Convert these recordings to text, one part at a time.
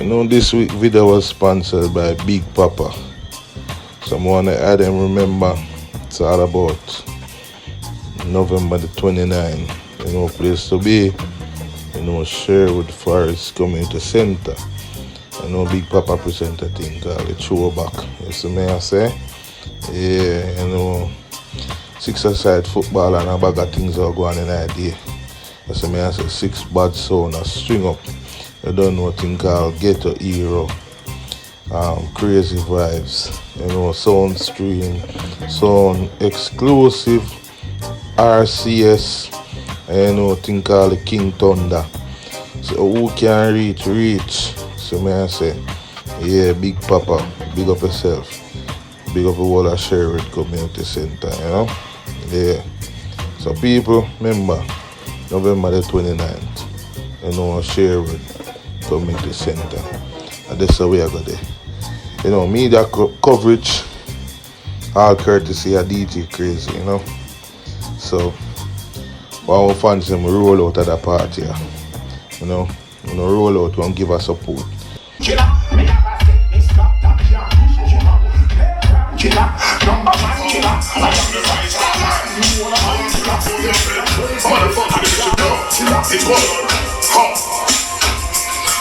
This week video was sponsored by Big Papa. Someone I them remember it's all about November the 29th. Place to be. Sherwood Forest Community Center. Big Papa present a thing called the throwback. You see me I say? Yeah, six-a-side football and a bag of things are going in that day. You see me I say 6 bad sound a string up. You don't know a thing called Ghetto Hero. Crazy vibes. Sound stream, sound exclusive, RCS, thing called the King Thunder. So who can reach? So may I say, yeah, Big Papa, big up yourself. Big up the whole of Sherwood Community Center, Yeah. So people, remember, November the 29th, Sherwood Community Center. And that's the way I got there. Media coverage, all courtesy of DJ Crazy, So, our fans them roll out at the party, roll out and give us support. Killer, me have a sickness, stop that young. Killer, number one killer. I am the right man. You wanna hunt killer? Motherfucker, this is your killer. It's one.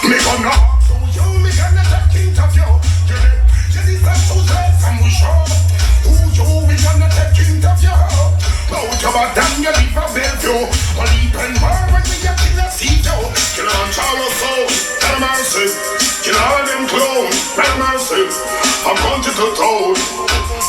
Me gonna so you me gonna take king of you. You see some to say some we show. Who you we gonna take king of you? Bout your damn you leave a Bellevue. Only pen more when we get killer see you. Killaman Jaro soul, have mercy. Kill all them clones, have mercy. I'm going to the toad.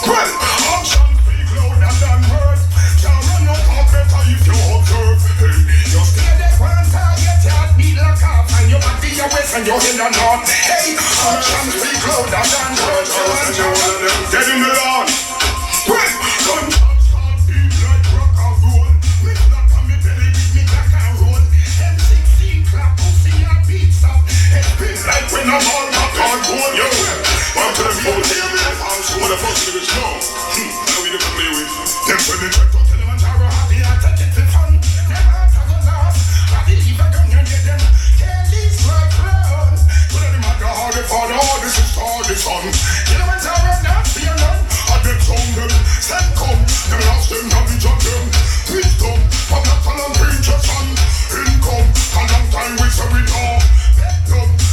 Well, option speak louder than words. Can't run no talk better if you observe. Hey, you stay there one time, your heart beat like half, and your body your waist and your in the north. Hey, option speak louder than words. Dead in the lawn. Well, gunshots start beat like rock and roll. Me flat on me belly, beat me back and roll. M16 clap, pussy and beats up. Like when I'm all my God going, yo. Want to the people, tell me what the fuck is this song? Now we don't play with. Them when they try to Killaman Jaro, happy and take it to fun. Them hearts are gonna last. I believe I can get them. Can't leave like clowns. Put them at the heart of all this is all the sun. Killaman Jaro, not fear none. I did some them. Send come. Them lost them, now we jump them. Wisdom, I'm not calling preacher son. Income, a long time we say we know.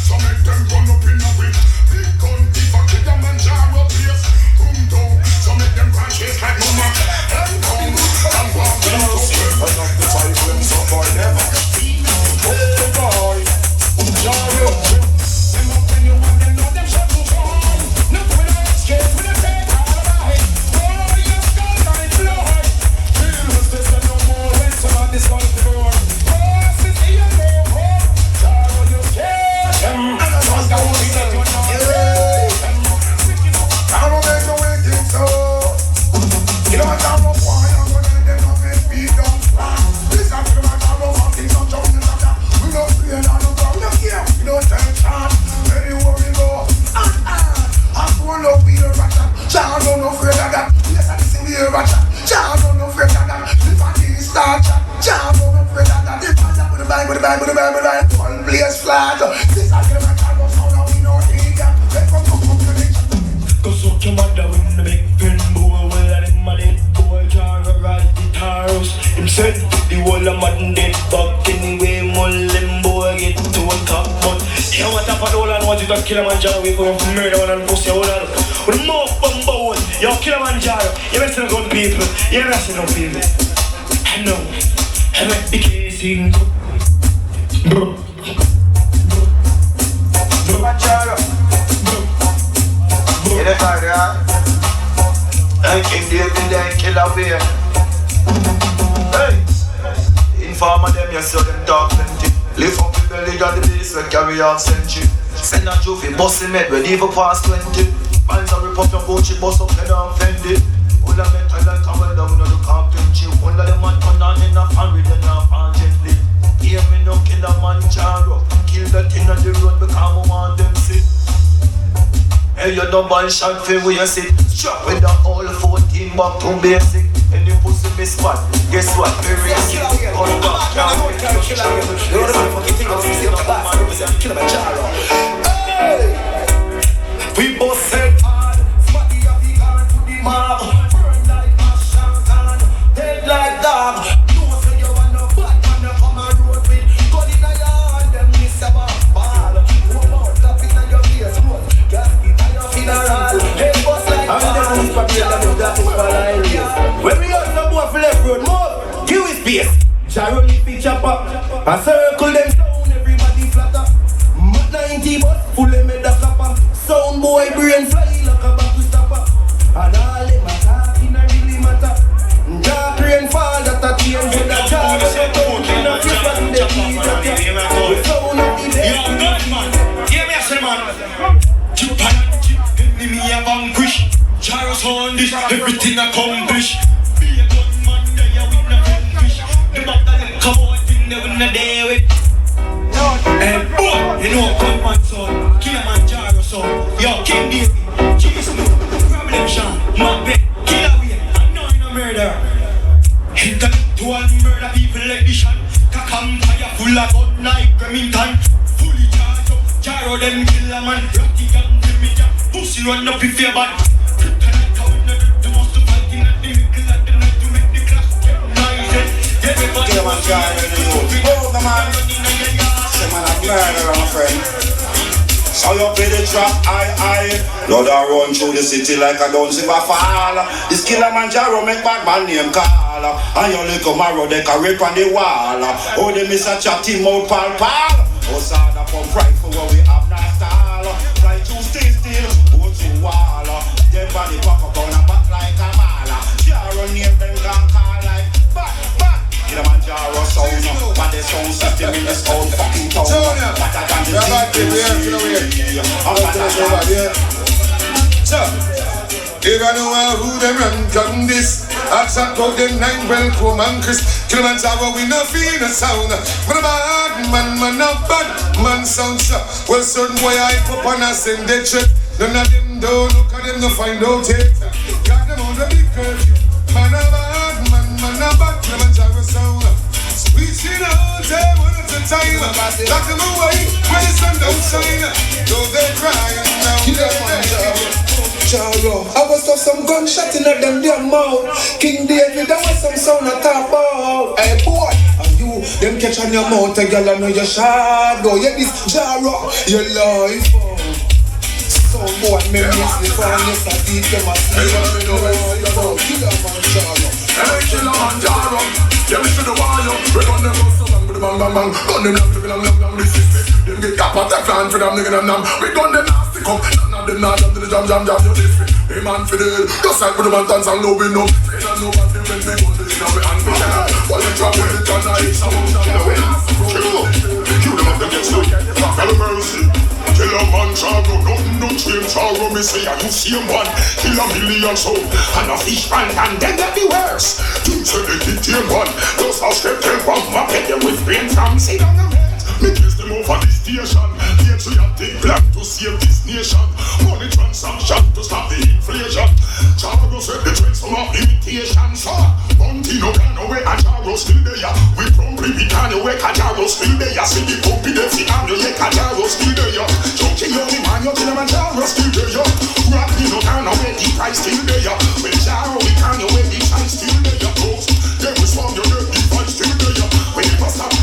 So make them run up in a whip. Big gun, if I Killaman Jaro place. Boom down, so make them crash it like mama. And come, and walk down to them. I love the title and so far never. Oh boy, Jaro. Them up when you want them, know them shut to fall. Not when I escape, when I take all right. Oh, you skull right floor. Feel what's this and no more when some of this on the door. Oh, since you know, Jaro, you scared. One place flat. This is Killaman Jaro, so now we know he got. Cause what your mother when the big pen boy, well I them a dead boy, Jaro ride the taros. Him said the whole of modern dead back anyway, Mullen boy get to on top. But you want to put all on what you got Killaman Jaro, we going from murder one and pussy all on. With the mouth bumbo one, yo Killaman Jaro, you better not go to people, you better not people. I know, I make the case in. Killaman Jaro. Get it right, yeah? And King David then kill a bear. Hey! Informer them, you saw them talk plenty. Lift up the belly of the beast, we carry off century. Send a trophy, bust him head, we leave a past 20. Bands a rip up your Gucci, bust up head and Fendi. All the mental like a welder, we no look up pinchy. All of them man turn on in a fan, we then off and gently. Hear me no Killaman Jaro. Kill that in on the road because I want them sit. Hey, you double shot for where you sit. Strap with the whole 14 back to basic. Any pussy miss spot, guess what? We race it. Hold back, can't wait to show you. You know the motherfucking thing of this, you're the boss, represent Killaman Jaro. I circle them down, everybody flatter. Mat 90 bus, full of me da capper. Sound boy brain fly like a back to stopper. And all them talking a really matter. Dark rain fall, that a change with the jar. The sound of the day. Yo, good man. Hear me, I say, man. Keep on me a vanquish. Jaro's on this, everything accomplished. Be a good man, they are with no vanquish. The battle them come out in the winner day with. And boy, you know gunman son, Killaman Jaro son. Yo, King David, Cheese no, Problem Sean, Macbeth, Killaway, and no in a murder. Intellectual murder people like this shot. Kakam fire full of gun like Remington. Fully charged up, Jaro them Killaman, Rocky gun, Jimmy. Pussy run up if you're bad. Kryptonite how in the dirt, the most of fighting at the middle of the night to make the class get noisy. Everybody Killaman Jaro in the youth. Oh, the man. Say man, I'm murderer, my friend. So you play the trap, I Lord, I run through the city like I don't see my fall. This Killaman Jaro make bad man name call. And you look at Maro, they can rip on the wall. Oh, they miss a chatty mouth, pal. Oh, Sada pump right for what we have now style. Fly to stay still, go to wall. Dead body pop up on a back like a mala. Jaro name them gon' call like back. Killaman Jaro sound, but the sound system in this old fucking town. Better than the if I know who them run gun this, I chat out them nine welcome and Chris. Killaman Jaro we no feel the sound. But a bad man a bad man sound. Well certain boy I pop on a send the check. None of them don't look at them no find out it. Got them on the big curfew. Man a bad Killaman Jaro sound. Squeezing out there one at a time. Lock them away when the sun don't shine. Though they're crying now. Killaman Jaro, I was saw some gunshot in them damn mouth. King David, I was some sound I talk about. Hey boy, and you, them catch on your mouth, a girl I know your shadow. Yeah, this Jaro, your life. So boy, me miss me for yes, I did them a see. Killaman Jaro. Hey, Killaman Jaro. Yeah, me to the wire. We gun them out so long with the bang. Gun them long, this is it. Them get cap at that plan for them, nigga them. We gun them nasty come. None of them not to the jam. You this fit. Hey man for the just like with the man dance and no we know. They don't know what they when they gun the dinner we and we share. While they drop with it and I eat some of them. Kill them up them get slow. Have mercy. Killaman Jaro, nothing no change. Jaro me say I do same one. Kill a million soul and a fish pan and then get the worst. You say they hit him one. Those house step from my bed them with pain from sit on the bed. Me place them over the station. Patriotic plan to save this nation. Money transaction to stop the inflation. Jaro said the trend some of imitation. So Bounty no can away and Jaro still there. We probably we can away and Jaro still there. See the puppy the fit and the yak and Jaro still there. Junkie only man you Killaman Jaro still there. Rock me no can away the price still there. When Jaro we can away the price still there. Them we swung your dirty price still there. When you pass up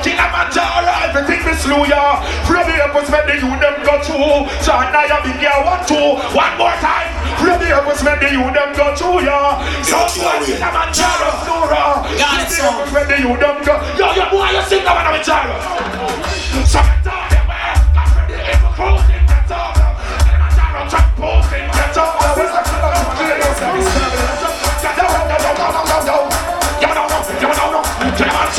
Killaman Jaro, everything be slew ya. Free the apples, make the youth them go through. So now you big girl 1, 2. One more time. Free the apples, make the youth them go through ya. So Killaman Jaro, Flora. Free the apples, make the youth them go. Yo, boy, you sing that one with Jaro. So I tell them where I'm ready to ever close in the top. Killaman Jaro, truck posting the top. Come on,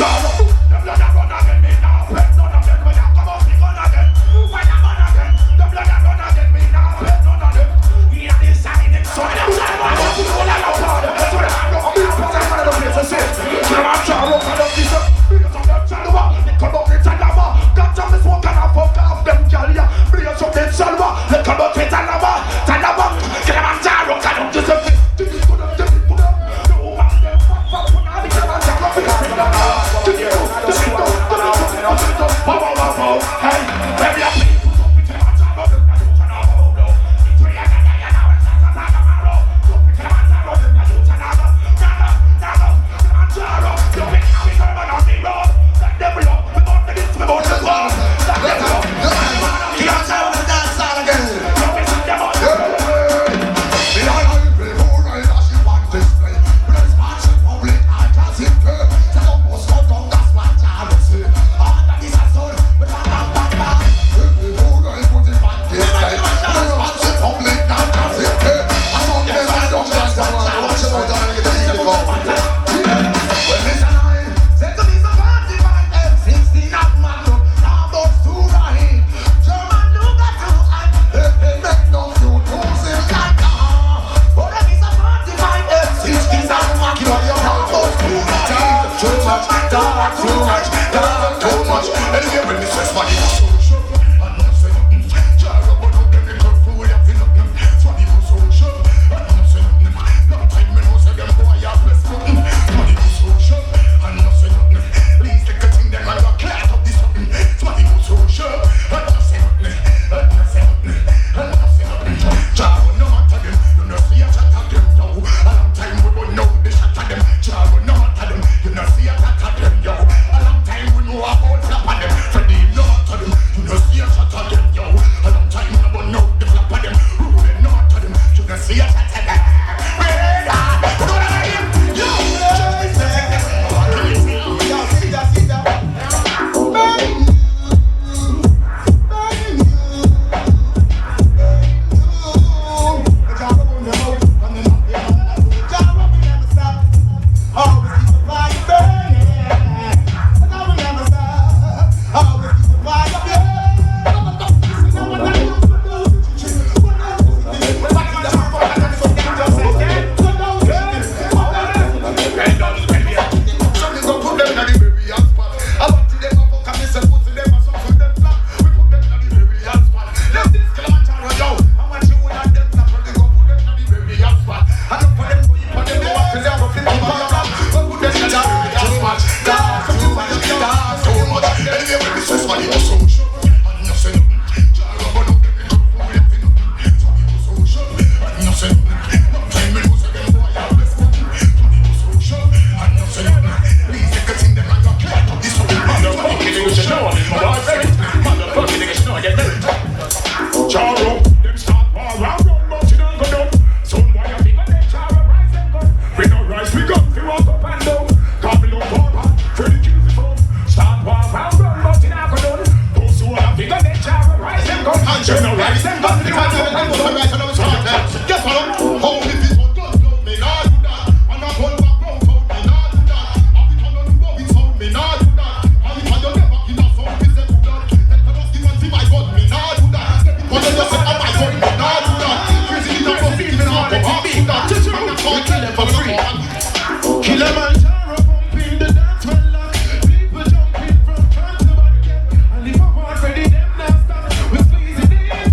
Killaman Jaro pumping the dance well lock. People jumping from front to back, yeah. And if I'm already them now stop. We squeezing it.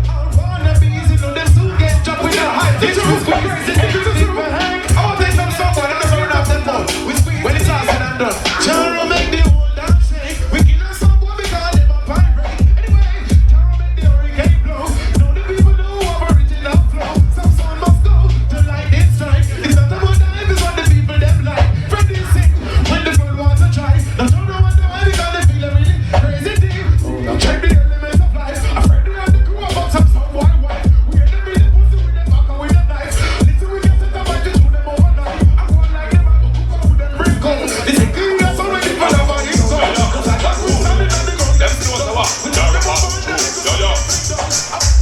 All wannabes, you know them soon get dropped with a high. They just squeezing it. People hang. I want to take some someone and just run off them ball. We squeeze when it's all said and done. Jaro make the whole dance shake. We kill us someone because them a pirate. Anyway, Jaro make the hurricane blow. Now the people know our original flow. Some sound must go to lightning strike. It's not about time, it's what the people them like. Friendly sing when the girl wants to try. Now don't know what the why because they feel a really crazy thing. Now check the elements of life. I'm afraid of the crew about some boy white. We ain't the really pussy with them back and with them knife. Listen, we get set up and just do them overnight. I go on like them, I go cook up with them wrinkles. This is clean, that's all I need for the body. So I got who's standing on the ground. Them know the what? Jaro pass through. Yo.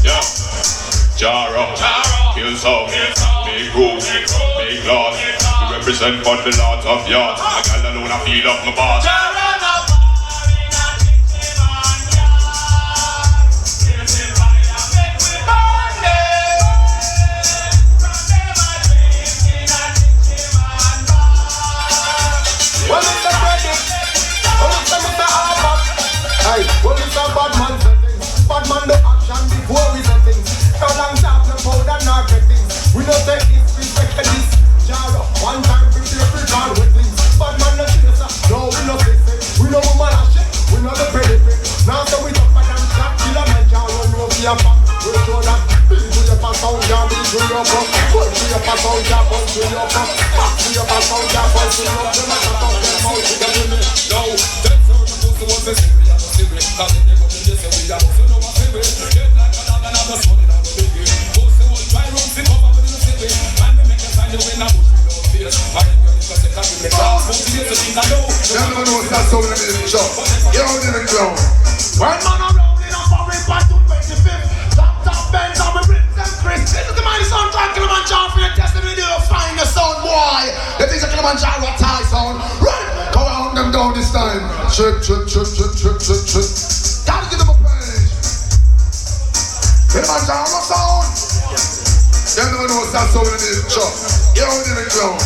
Yeah. Jaro. Kill sound. Big rules. Big laws. We represent for the lords of yards. I got alone, I feel up my boss. Well, it's a credit. Well, it's a Mr. Harper. Hey, well, it's a bad man setting. Bad man do action before we say things. So long time no powder nor things. We don't take this, we take this. Jaro, one time we play free card with things. Bad man no chaser. No, we no fix it. We no woman and shit. We no the benefit. Now so we tougher than shot. Killaman Jaro no be a pop. We show that. Beat to your pass out, yeah, beat to your pop. Punch to your pass out, yeah, punch to your pop. Back to your pass out, yeah, punch to your pop. Them a shut up them mouth to the limit. No, them so the pussy was a serious, a serious. Cause they never been just a we are also know a serious. Get like a dog and I'm just running out of the biggie. Pussy was dry room, sit over with the city. And they make a sign to win a bush with no fears. I think you're the person that will make class. Pussy is the thing I know. Them no know that's so in the show. You're in the ground. One man around in a foreign part to 25th. Top Benz on my rims and Chris. This is the mighty soundtrack Killaman Jaro for your destiny. Do you find the sound, boy? This is a Killaman Jaro tie sound. Run! Go around them down this time. Trip. Gotta give them a page. Killaman Jaro sound. Them no know that's so in the show. You're in the ground.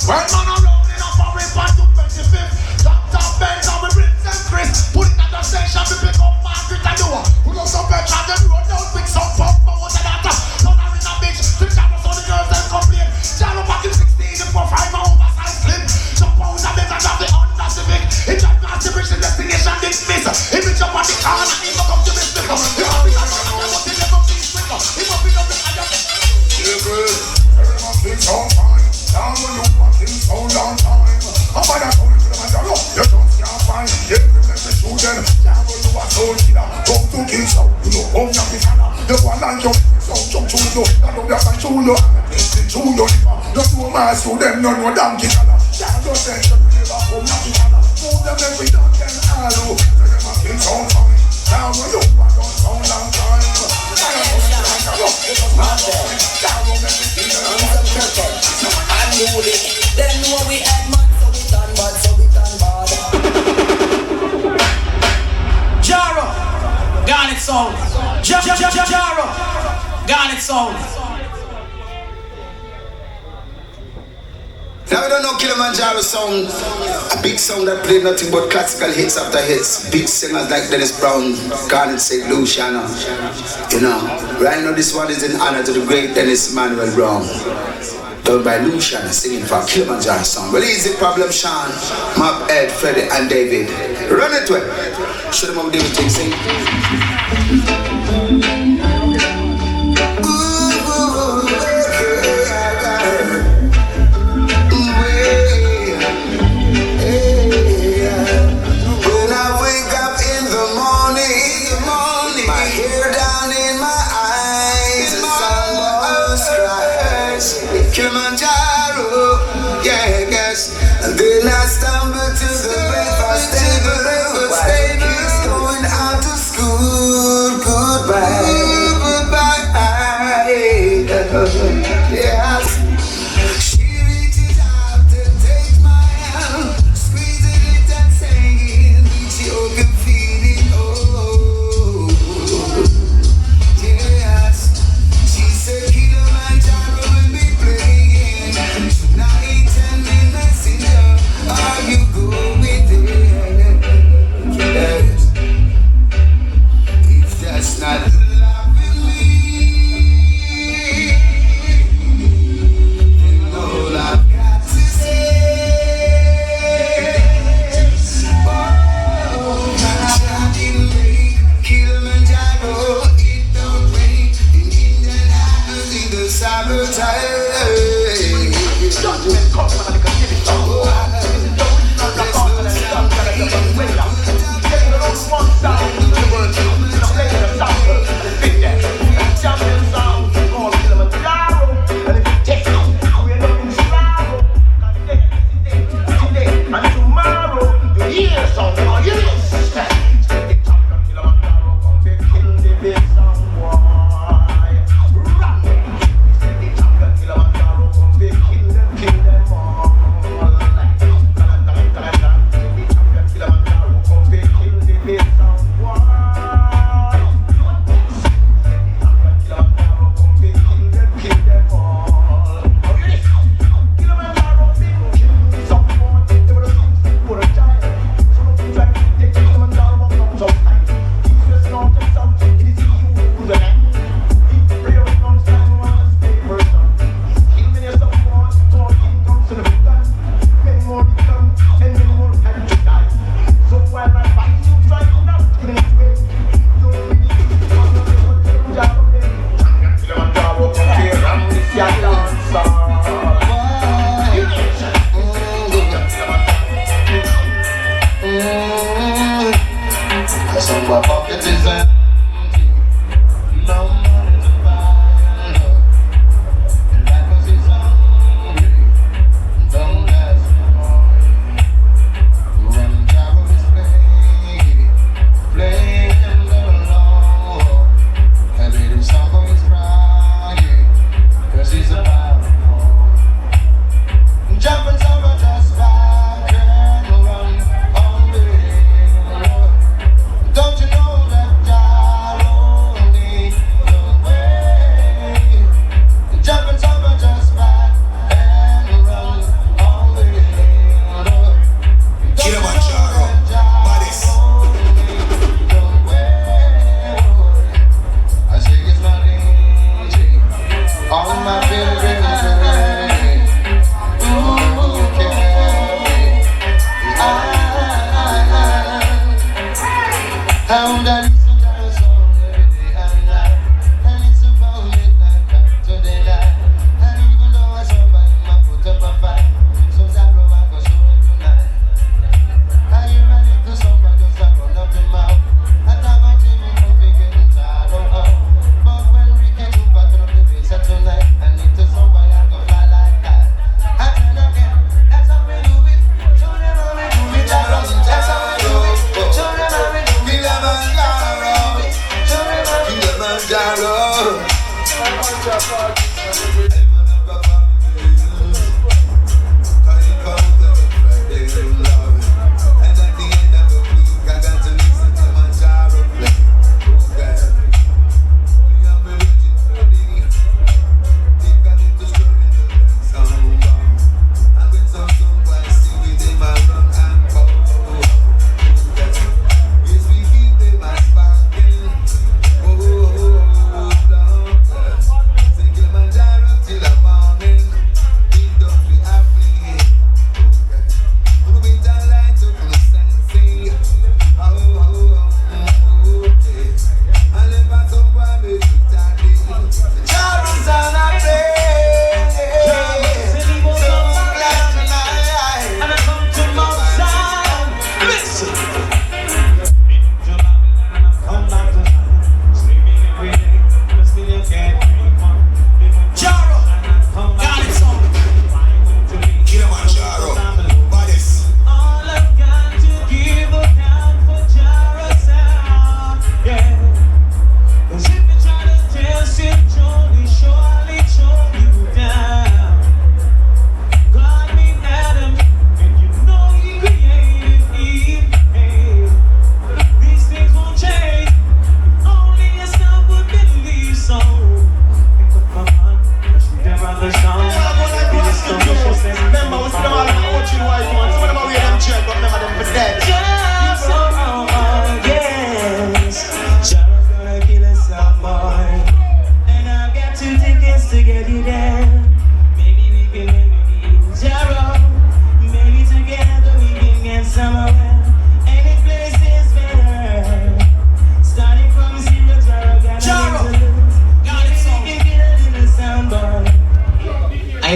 One man around in a foreign part to 25th. Top Benz on my rims and Chris. Put it at the station to pick up Margaret and Noah. Who knows some bitch on the road, don't pick some pump, but what's that? None are in a bitch. The Jaro so the girls them complain. Jaro back in 16, the profile my oversized slim. Jump out the bed and drop the Honda Civic. He drive past the bridge, investigation dismiss. He be jump on the car and he go come to me slipper. He want me to run and but he never be quicker. He must be up in the iron. Yeah, good. Everyone thinks so fine. Down when you fucking so long time. I'm by that phone to the man, you just can't find. Yeah, let me shoot them. Jaro, you are so killer. Go to kill so. You know, home na pisana. You go and jump. So jump to you. I know that I show you. To you. Don't do my so them no donkey color. Jaro said you never home na pisana. Move them every dog and hello. Let them a kill so fine. Down when you are done so long time. Them know we had mad, so we done bad, so we done bad. Jaro, Garnet sound. Jaro, Garnet sound. Now we don't know Killaman Jaro sound. A big sound that played nothing but classical hits after hits. Big singers like Dennis Brown, Garnet St. Luciano. You know, right now this one is in honor to the great Dennis Manuel Brown. Done by Luciano singing for Killaman Jaro sound. Well, easy problem, Sean, Map, Ed, Freddie, and David. Run it to it. Show them how David takes sing. Killaman Jaro, yeah, yes. And then I stumble to the breakfast table. He's going out to school. Goodbye. Yes. She reaches out to take my hand, squeezing it and saying, she open feeling, oh. Yes. She said, Killaman Jaro will be playing tonight and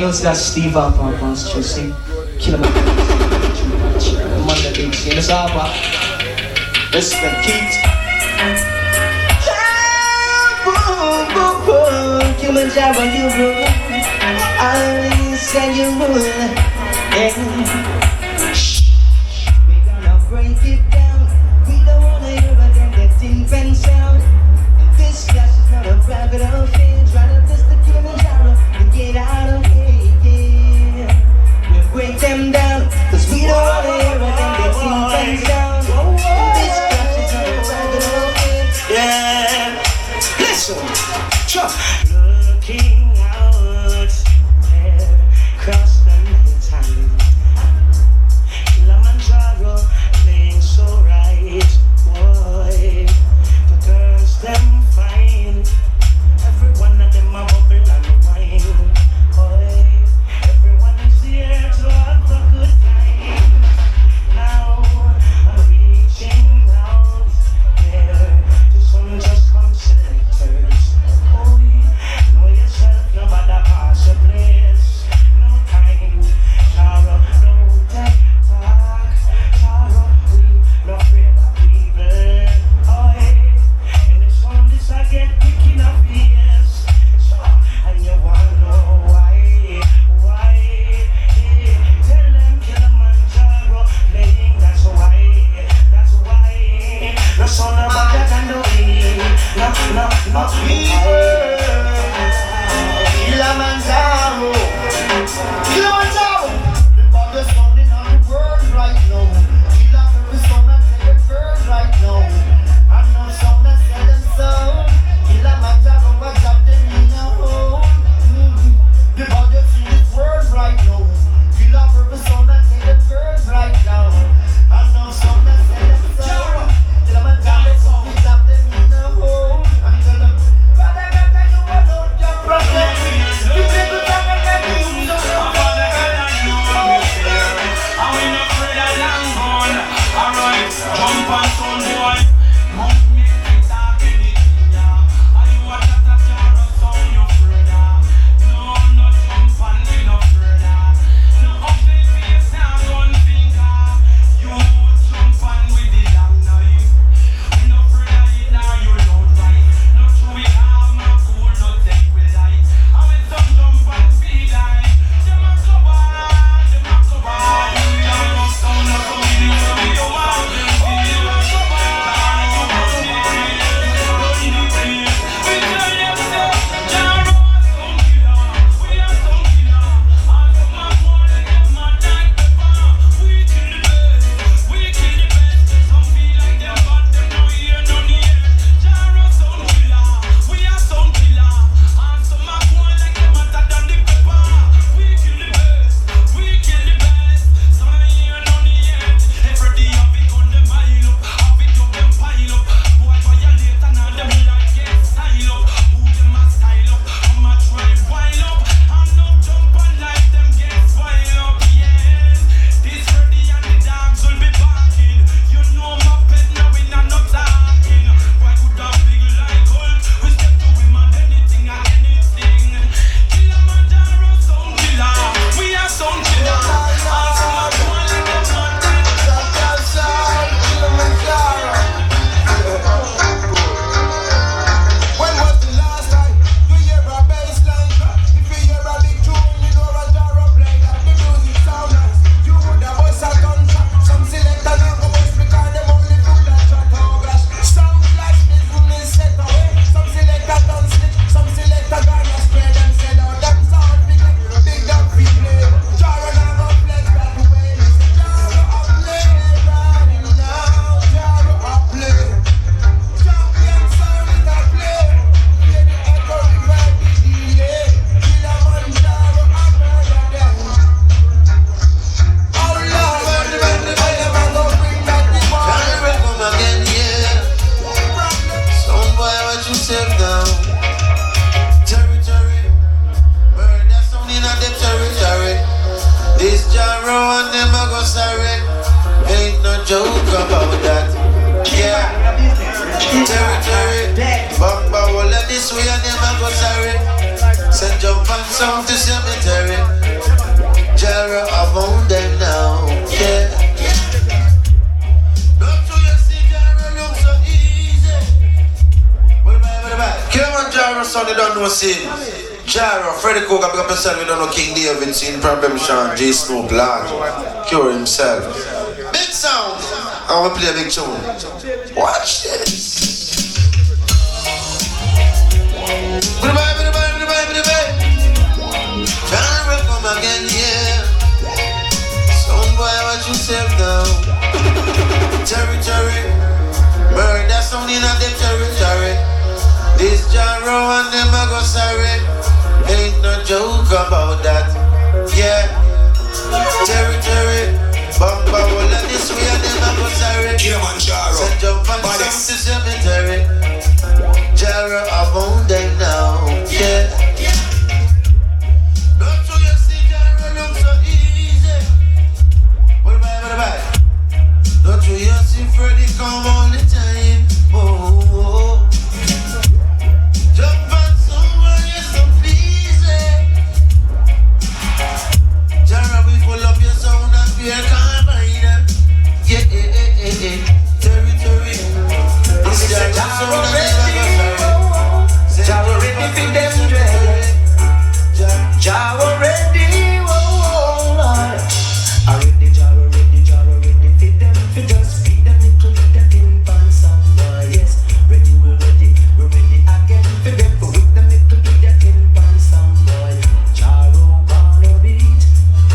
else got Steve up on us, just sing Killaman Jaro. Man, that big sing this up. Respect, Keith. Killaman Jaro, you rule. I said you rule. We gonna break it down. We don't wanna hear again that infant sound. And this clash is not a private affair. Try to test the Killaman Jaro and get out of here. We'll break them down, cause we don't wanna hear again that infant sound. And this clash is not a private affair. Yeah, listen, looking out there, across the night time, Killaman Jaro playing so right, boy. The girls them fine, every one of them a bubble and wine, boy. Everyone is here to have a good time. Now I'm reaching out there to some just come selectors. Oh, know yourself, nobody pass your place. No time, Jaro, no take back. Jaro, we no afraid of people. Oh, and it's on this I get picking up ears. And you wanna know why? Tell them Killaman Jaro playing, that's why. No son about that and no way. No people. Killaman Jaro, Killaman Jaro. The baddest sound in all the world right now. Kill off every sound and tell them girls right now. And no sound that tell them sound. Killaman Jaro, I drop them in a hole. The baddest in this world right now. Kill off every sound and tell them girls right now. And no sound that tell them sound. Killaman Jaro, we drop them in a hole. And tell them, Father God, you alone can protect me. You take the time and let me use the Jump on some boy, must make me talk anything, yeah. Are you a chat of Jaro sound, you further? No, no jump on me no further. No ugly face and gun finger. You jump on with the long knife. We no further it now, you don't right. No true it arm and cool, no take with light. And when some jump on feed eye, them a cover. Jaro sound no come in the way you want. joke about that. Yeah, territory. Bamba all of this way and never go sorry. Send jump on some to cemetery. they don't know scene. Jaro, Freddie Cook, I pick up yourself, we don't know King David, scene problem, Sean, J Snoop, Lord, Cure himself. Big sound, and we play a big tune. Watch this. Goodbye. Jaro, come again, yeah. Sound boy, watch yourself now. Territory, murder sound in a them territory. This Jaro and them a go sorry. Ain't no joke about that. Yeah. Territory. Bamba all of this way and them a go sorry. Killaman Jaro. So jump and jump to cemetery. Jaro abound them now. Yeah. Don't you see Jaro look so easy. Bye. Don't you see Freddy come all the time. Oh. Jump on someone, you're so easy. Jaro, we pull up your sound and be a combine. Yeah. Territory. This is Jaro sound and never go sorry. Jaro ready for them dread. Jaro ready, Lord. Already Jaro ready for them. For just feed them into the tin pan somewhere. Yes, ready, we're ready again. For them, for with them into the tin pan somewhere. Jaro gonna beat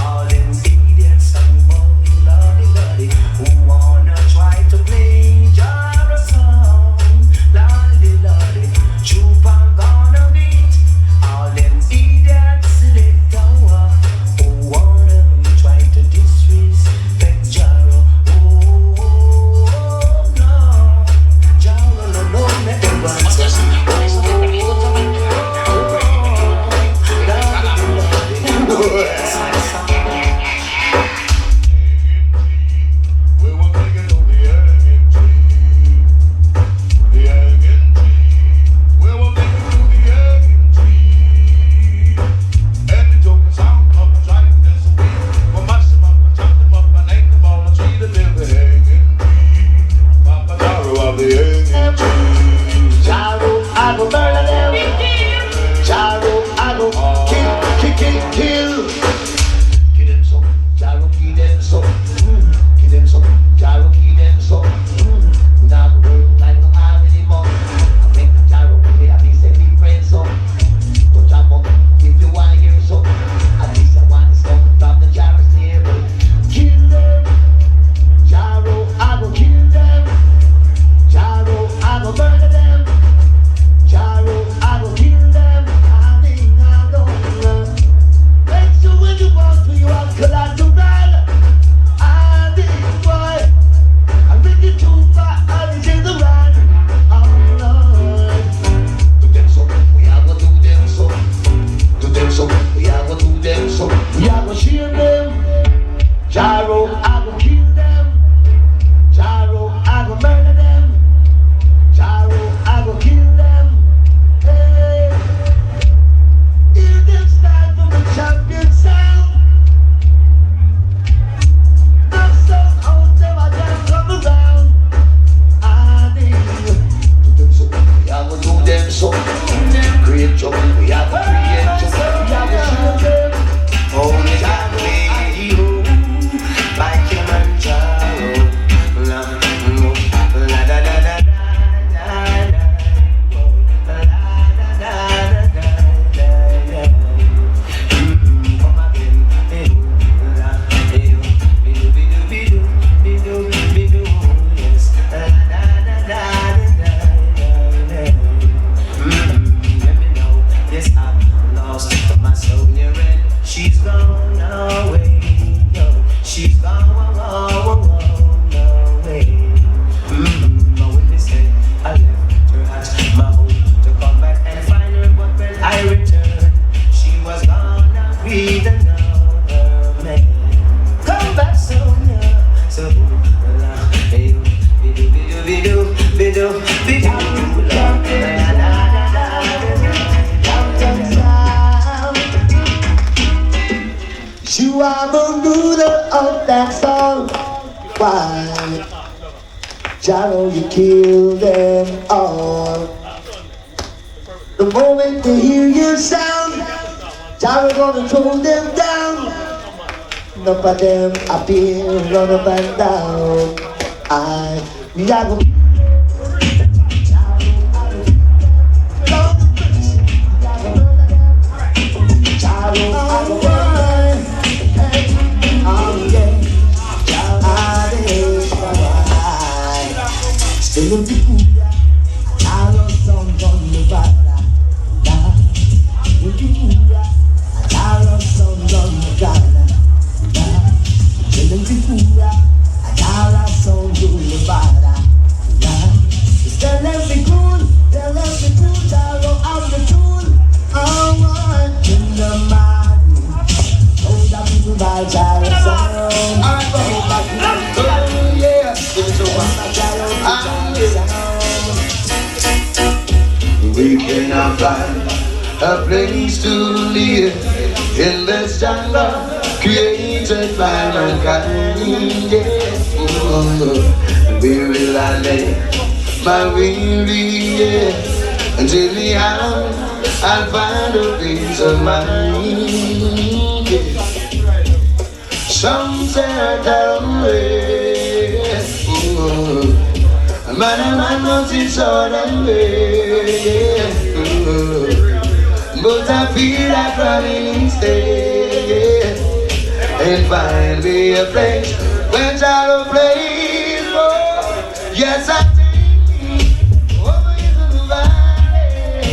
all them idiots and boy, lordy, who wanna try to play Jaro song, lordy. Chupa gonna beat all them idiots little who wanna try to disrespect Jaro. No, Jaro no, let them run. Jaro, I go murder them. Jaro, I go kill. Give them some, Jaro, give them some. Give them some, Jaro, give them some. We not go work like no arm anymore. I make Jaro, I need to be friends some. Go jump up, if you want to hear some. At least I want to stop from the Jaro's table. Kill them. Jaro, I go kill them. Jaro, I go murder them. Jaro, I go kill them. I don't make sure when you walk through you have collateral. I think boy, I bring it too far, I take the run. Oh Lord. Do them so, we are gonna do them so. Do them so, we are gonna do them so. We are gonna shield them. Jaro, I go kill them. Jaro, I go murder them. Jaro, I go kill them. Hey, hear them stand from the champion sound. Not so out them, I just come around. I need do them so, we are gonna do them so. Create trouble, we are gonna create trouble. We are gonna shield them. Only God made you by Killaman Jaro. La da da da da. She's gone away, she's gone away. But when they say I left her at my home to come back and find her, but when I returned, she was gone with another man. Come back soon, so you are the ruler of that song. Why, Jaro, you kill them all. The moment they hear your sound, Jaro gonna throw them down. Enough of them appear, run up and down. We are gonna we cannot find a place to live in this jungle created by mankind. Where will I lay my weary head until the hour I'll find a peace of mind? Some say I don't rest. Man knows it's all the way. But I feel like running instead and find me a place where Jaro plays. Oh, yes, I take me over into the valley.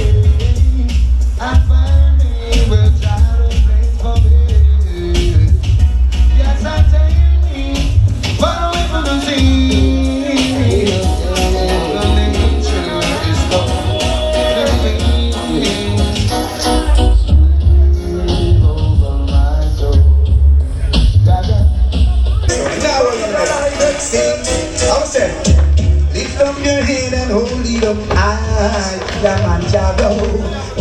I find me where Jaro plays for me. Yes, I take me far away from the sea. Lift up your head and hold it up high, Killaman Jaro.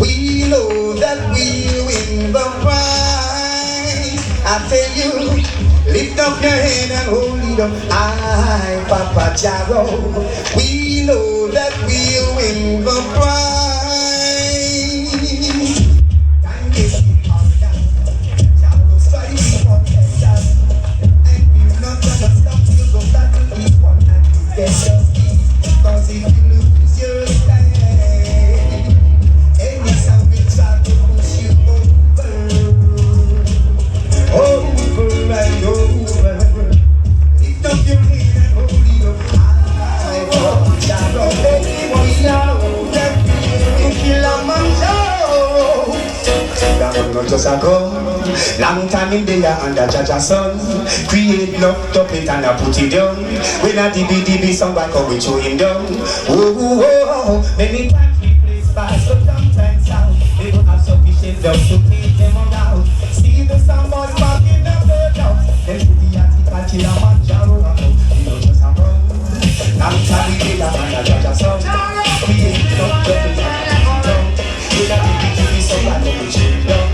We know that we'll win the prize. I tell you, lift up your head and hold it up high, Papa Jaro. We know that we'll win the prize. Time is all down. Jaro's fighting for that. And we're not gonna stop till the battle is won. Get your feet, cause if you lose your life, any sound will try to push you over and over. Lift up your head and hold it up high, Papa Jaro. We know that we Killaman Jaro. That was just a gun. Long time in there under Jaja sun. Create love, top it and I put it down. When I DB somebody come we chew him down. Oh. Many times we play spice, but sometimes sound. They don't have sufficient love to keep them around. See the sound boys back in the birdhouse. Then put the article Killaman Jaro. We don't just a run. Long time in there under Jaja sun. Create love, top it and I put it down. When I DB somebody come we chew him down.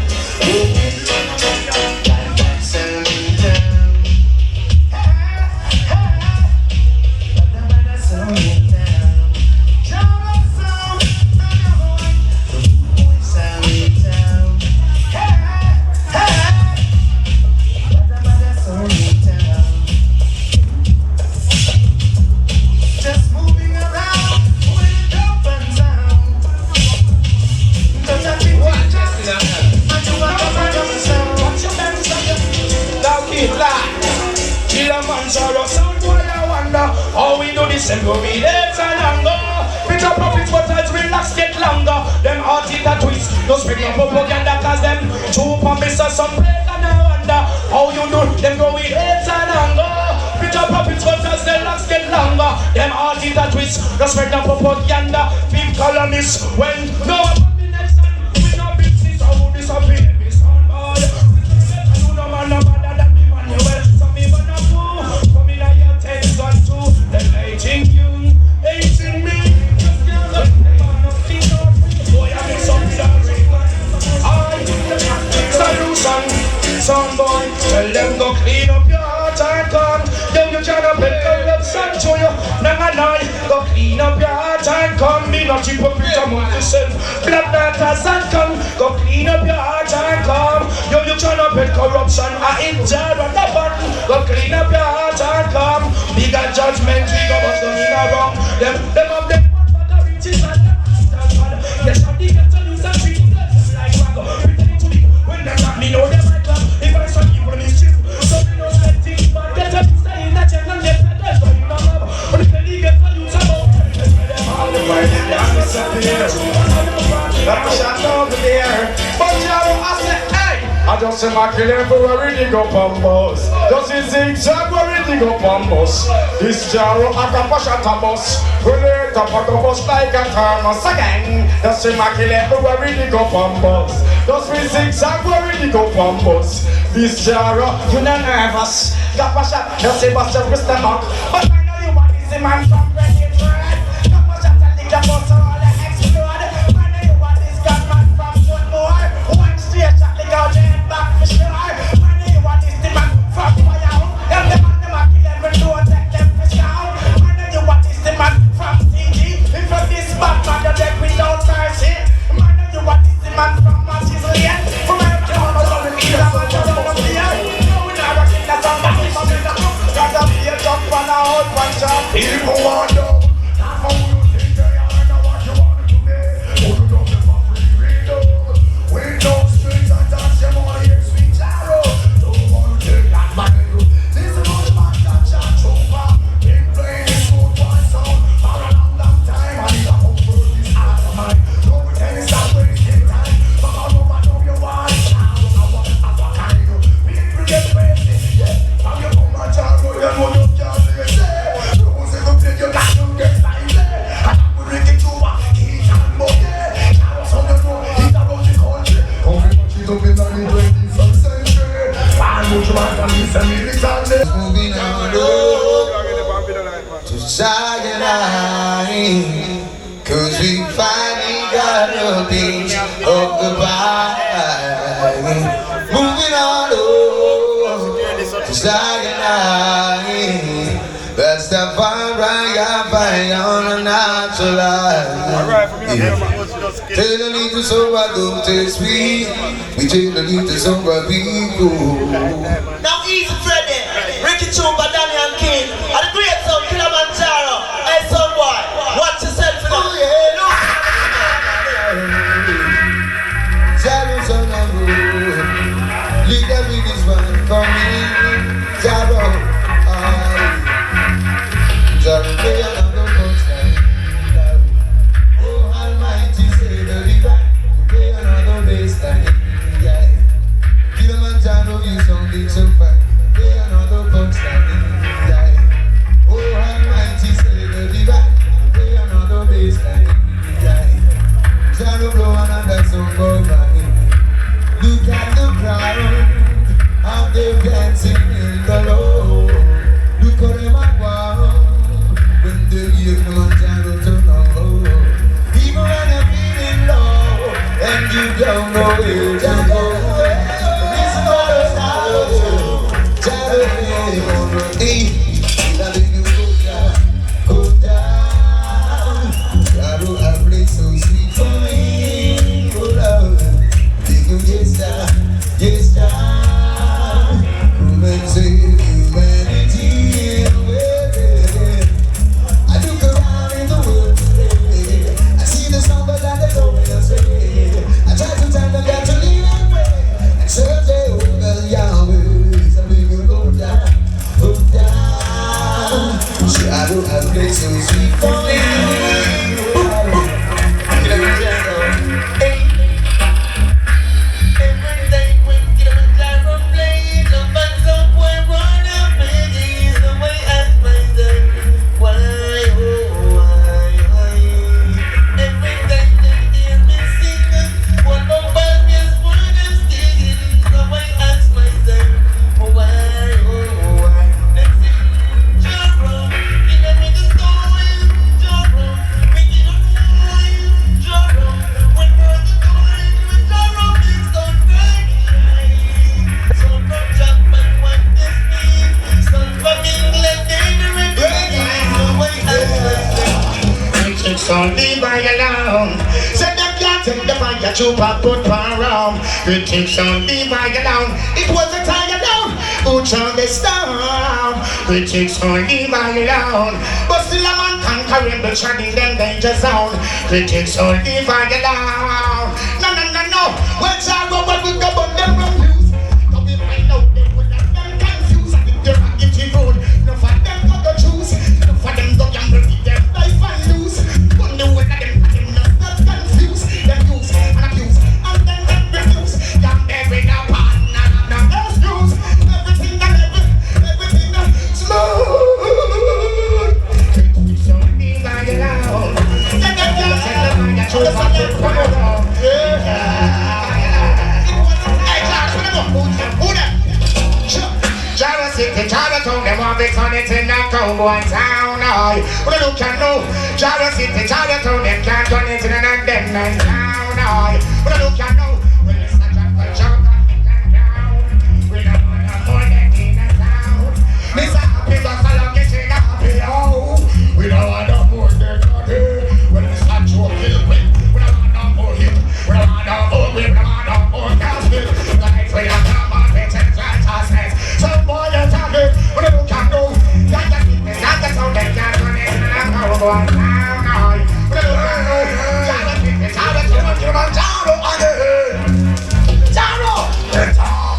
Killaman Jaro sound boy, I wonder how we do this and go be days and longer. Picture profits but as relax get longer. Them heart it a twist, no spread no propaganda cause them two promises some break and I wonder how you do them go with days and longer. Picture profits but as the locks get longer. Them heart it a twist, no spread no propaganda. Big columnists when no combination with no business how would disappear me sound boy. You know man no matter that the man you well. Some boy, tell them go clean up your heart and come. Them you tryna put corruption to you. Nah, go clean up your heart and come. Be not hypocrite among yourself. Black daughters and come. Go clean up your heart and come. You trying to put corruption. I injure on the button. Go clean up your heart and come. Bigger judgment, we go but don't mean wrong. Them of them want the riches and the masters. Yes, I'm the ghetto youth and treat them like wago. Pretending to be when them not me know them like club. If I saw people mischief, so we know that things but ghetto youth stay in the channel. Yes, that's why you don't love. But if they ghetto youth about all the way, I'm disappear. That's a shot over there. But Jaro, I said, hey, I just say my killing for where we dig up on bus. Just a zigzag where we dig up on bus. This Jaro, I got a shot a bus. We let up on the bus like a thermos again. Just say my killing for where we dig up on bus. Just we zigzag where we dig up on bus. This Jaro, you not nervous. Got a shot, just say bust your wrist and knock. But I know you want this man from Ready Bread. Got a shot and lick the bus all the explode. I know you want this gun man from one more. One straight shot lick out your head back for sure. I know you want this man from Fire. Them the man them a kill every door, take them for scout. I know you want this man from TG. If from this bad man you dead without mercy. I know you want this man from Matches Lane. From every corner of the field, I'm a jump on the field. No, we're not rocking that song, but we're in the book. Got a beer jump on a hot one shot. People want to know who you think they are and what you want to be. Who you don't give a free window. Window strings and dance them on here, sweet Jaro. Don't want to take that man. This is what man that chat over. Been playing this good one sound for a long time. And it's a whole world is out of mine. No pretend it's not wasting time. But I know you want Jaro. I want kind of people get crazy. Yeah, I'm your woman Jaro. You know you can't say it. Don't say the thing you got to get like that. And I'm going to get you a heat and buggy. Jaro, so you know he's around the country. Come very much he's up in the 21st century. Find much man can listen me literally. Moving on to Zion, cause we finally got a piece of the pie. Moving on to Zion, that's the fire I on a natural life. Tell the need to sober, don't taste sweet. We tell the need to sober, people. Now easy Freddy, Ricky Chumba, Danny and King, and the great son Killaman Jaro. Hey son boy, watch yourself for now. Jaro son of road, lead the biggest one for me. Jaro, Jaro, play another concert. Oh Almighty, say the divine, play another bassline. Yeah, Killaman Jaro, you sounding so fine. Play another concert. Yeah, oh Almighty, say the divine, play another bassline. Yeah, Jaro blow another song for me. Look at the crowd, how they're dancing in the low. Look how them a wow, when they hear Killaman Jaro turn on. Even when you're feeling low, and you don't know where to go. This is what it's all Jaro, go down. Jaro, a place so sweet for me. Oh Lord, take you yes down. Come and save humanity away. I look around in the world today. I see the somber that they don't say. I try to tell them that to leave away and serve Jehovah Yahweh. So we will go down. Jaro, a place so sweet for me. Killaman Jaro. Every day when Killaman Jaro plays, the fun somewhere on the page is the way I play them. Why, oh, why? Every day they hear me sing, one more band is for them singing, the way I play them. Why, oh, why? Let's sing Jaro, in every story, troop I put one round. Critics don't leave I alone. It wasn't I alone who turned this down. Critics don't leave I alone. But still a man conquering the treading them danger zone. Critics don't leave I alone. No, no, no, no. When Jaro what we go on them wrong news. Don't be right now, they would have them confused. I think they're not getting road. No for them got the choose. No for them go gamble with their life and lose. But the way that them not confused. Them use and abuse. And then them refuse. Young every now partner, no excuse. Everything that everything that smooth. Critics don't leave I alone. Let them just tell them I chose my good for Jaro City, Jaro Town, them want big on it in that cowboy town. What do you can know? Jaro City, Jaro Town, them can't turn it in that dead man town. What do you can know? When it's not just a joke, we don't want to more than in the town. Mr. Happy, but I love getting happy, oh. We don't want no more than happy. When it's not joke, we don't want no more hit. We don't want no more, we don't want no more gospel. Like we don't come on, we take righteousness. Some boy you're talking, but you can't go. That the fitness, not the sound, they can't run it, and I'm going down, but you can't go. That the fitness, how the children, Killaman Jaro, on the head. Jaro! They talk.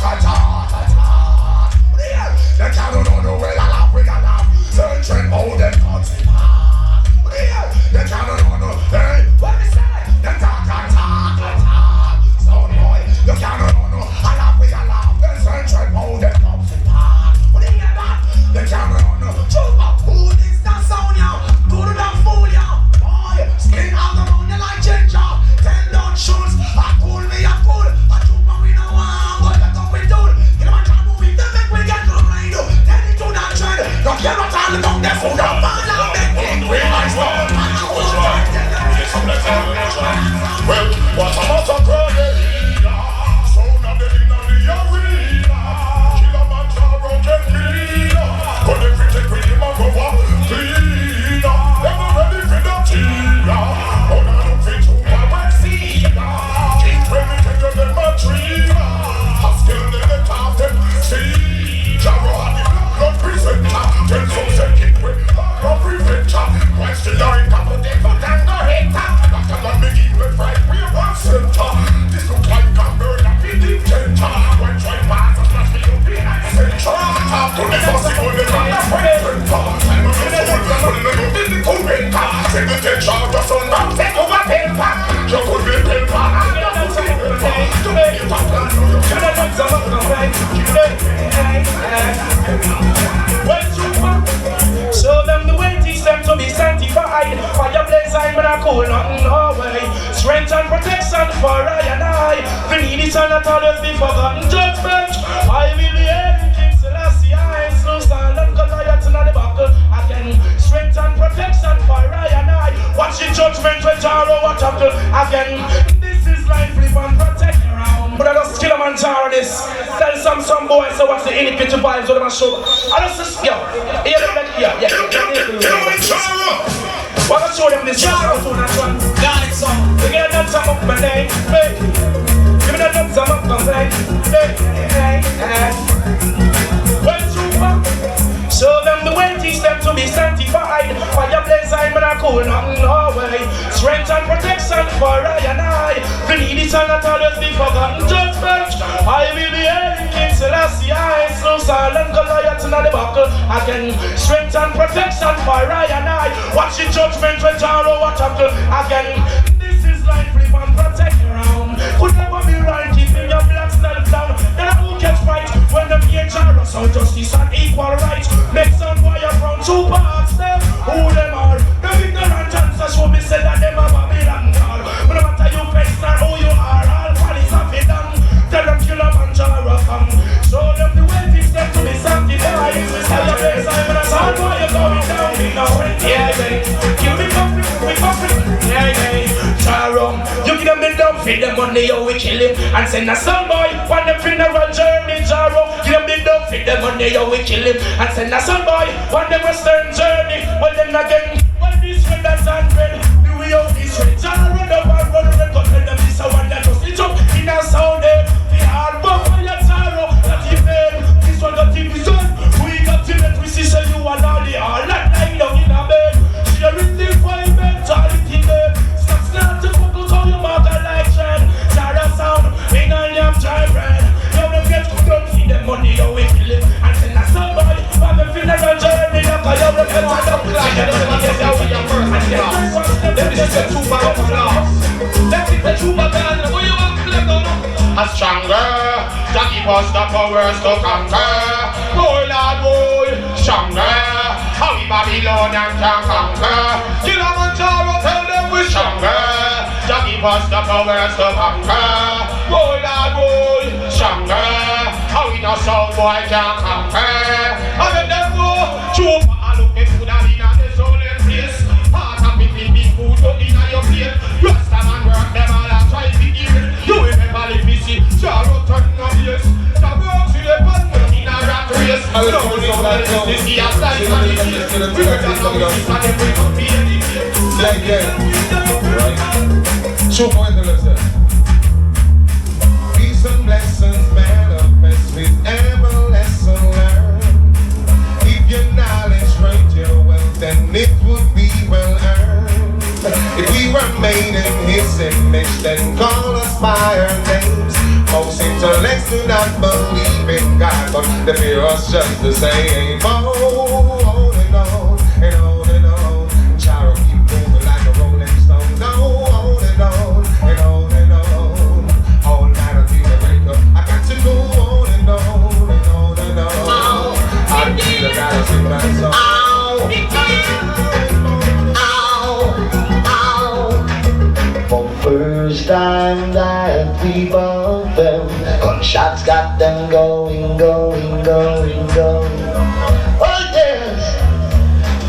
They can't know where I laugh, where I laugh. Searching all them thoughts. They can't know, hey, what is that? They talk. Sound boy, you can't know, I laugh, where I laugh. They searching all them thoughts. The camera on the trooper. Who is that sound now? Good enough fool ya. Boy, skin out around you like ginger. 10 down shoes. I cool me, I cool. I trooper we no one. What the top we do? You know what I'm moving. They make we get to rain. Then into that trend. Don't care what I'm down there for. The man I'm making. We might stop. Well, what's about to cry? Sound of the in the arena. Killaman Jaro get me. But everything we him a go up clean. Never ready for the tea. But I don't fit to my mercy. Keep ready to get them a tree. Hustle them the top them. See, Jaro had the blood presenter. Tell some second way, blood preventer. Question line, couple day for them no hater. After that big evil fight, we want center. This look like a murder for the center. When try pass, I smash me up in the center. Talk to the fussy for the man that's present. I'm a physical paper. Take the tension, just on back, take over paper. You could be paper, and you could be paper. To make it happen, you can't have some of the right. Show them the way, teach them to be sanctified. Fire blaze, I'm gonna cool, nothing no way. Strength and protection for I and I. The needy shall not always be forgotten. Judgment, I will be hearing King Selassie. I ain't no silent Goliath in the buckle. Again, strength and protection for I and I. Watch the judgment when Jaro what tackle. Again, this is life, live and protect around. But I just Killaman Jaro this. Tell some boys so what's the iniquity vibes of them show. I just yo, yeah. Killaman Jaro. What I show them this Jaro tune and one. Got it so. We get that some up my name, hey. Give me that some up my name, hey. Well, show them the way, teach them to be sanctified. Fire blaze, I'm gonna cool, nothing no way. Strength and protection for I and I. The needy shall not always be forgotten. Judgment, I will be hearing King Selassie. I ain't no silent Goliath in the buckle. Again, strength and protection for I and I. Watch the judgment when Jaro what tackle. Again, this is life, live and protect around. Could never be right, keeping your black self down. Then I will catch fight when them hear Jaro. So justice and equal rights. Make some wire from two parts them. Who them are? The ignorant answers show me say that them are Babylon call. But no matter you face or who you are, all police have it done. Tell them Killaman Jaro come. Show them the way, teach them to be sanctified. Tell your place I'm in a sound while you're going down. We know it, yeah. Kill me coffee, yeah. Jaro, you give them the dumb, feed them money, you we kill him. And send a son boy on the funeral journey, Jaro. Give them the dumb, feed them money, you we kill him. And send a son boy on the western journey. Well then again, well this way that's unread. Do we owe this way? Jaro run up and run, cut tell them this I want that to the tuba of glass. Let's get the tuba down. What you want to play down? A stronger, that give us the powers to conquer. Oh Lord, oh, stronger. How we Babylonian can conquer. Killaman Jaro, tell them we're stronger. That give us the powers to conquer. Oh Lord, oh, stronger. How we no sound boy can conquer. I let them go. Chupa, I look at food and in the soul and place. Part of it will be food up in your plate. Rasta man work them all and try to give it. You will never let me see. Jaro turn no yes. The work to the band in a rat race. No, this is a slice of the case. We will not know this and then we will be any place. Right. Chupa in the lesson. Peace and blessings manifest with every lesson learned. If your knowledge right your wealth, then it would be well earned. If we were made in His image, then call us by our names. Most intellects do not believe in God, but they fear us just the same. Oh, and on and on and on. Jaro keep moving like a rolling stone. Go on and on and on and on. All night until the break up. I got to go on and on and on and on. Until I gotta sing my song. For first time that we both them, gunshots got them going, going, going, going. Oh yes,